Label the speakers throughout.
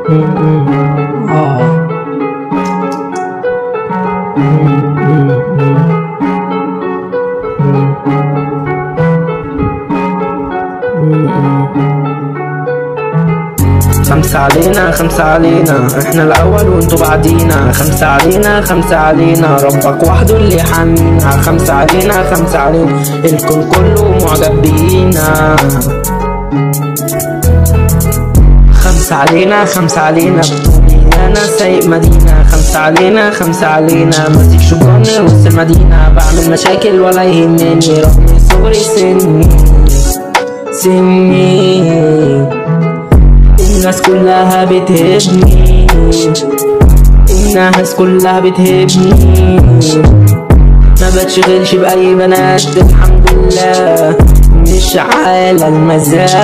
Speaker 1: خمسة علينا خمسة علينا، احنا الأول وانتو بعدينا. خمسة علينا خمسة علينا، ربك وحده اللي حامينا. خمسة علينا خمسة علينا، الكون كله معجب بينا. خمسة علينا خمسة علينا، بطولي أنا سايق مدينة. خمسة علينا خمسة علينا، ماسك شجران وسط المدينة. بعمل مشاكل ولا يهمني رغم صغري سني. الناس كلها بتهبني، الناس كلها بتهبني. ما بتشغلش بأي بنات الحمد لله، مش على المزاج.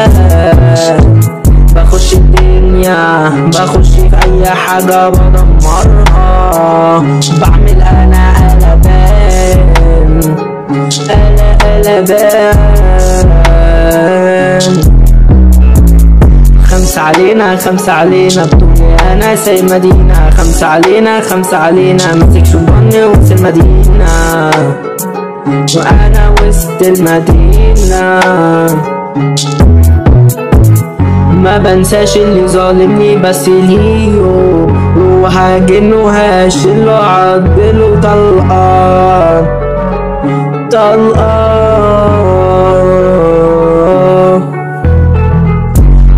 Speaker 1: بخش الدنيا بخش في أي حاجة بدمرها. بعمل أنا قلبان قلبان. خمسة علينا خمسة علينا، بطولي أنا سايق مدينة. خمسة علينا خمسة علينا، ماسك شجران وسط المدينة. وأنا وسط المدينة ما بنساش اللي ظالمني، بس ليه وهاجنه هاشله عدله طلقان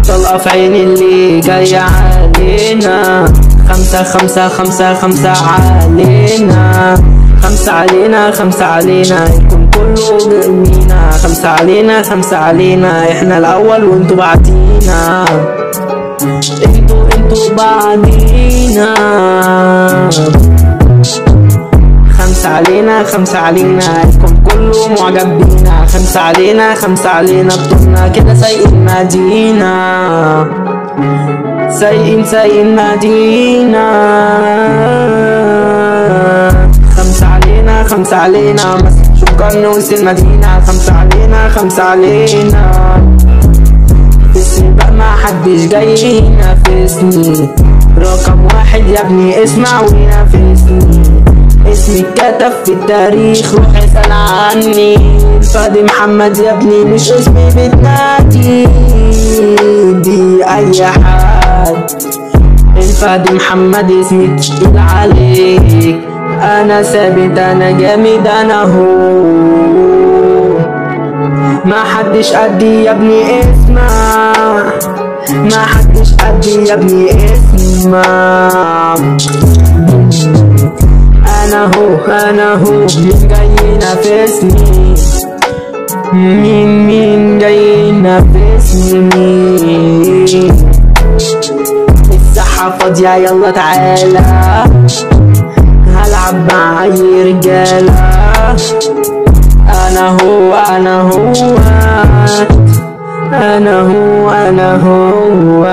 Speaker 1: طلقة في عين اللي جاي علينا. خمسة خمسة خمسة خمسة علينا. خمسة علينا خمسة علينا، الكون كله جرمينا. خمسة علينا خمسة علينا، احنا الأول وانتو بعدينا. انتو بعدينا. خمسة علينا خمسة علينا، الكون كله معجب بينا. خمسة علينا خمسة علينا، بطولنا كده سايقين مدينة. سايقين مدينة. خمسة علينا خمسة علينا، ماسك شجران وسط المدينة. خمسة علينا خمسة علينا، في السباق ما حدش جاي ينافسني. رقم واحد يا ابني اسمع وينافسني. اسمي اتكتب في التاريخ، روح اسأل عني. الفادي محمد يا ابني مش اسمي بتنادي دي أي حد. الفادي محمد اسمي تقيل عليك. أنا ثابت أنا جامد أنا هو، ما حدش قدي يا ابني اسمع. ما حدش قدي يا ابني اسمع. أنا هو مين جاي ينافسني؟ مين جاي ينافسني؟ الساحة فاضية يلا تعالى، هلعب مع أي رجالة. أنا هو أنا هو أنا هو أنا هو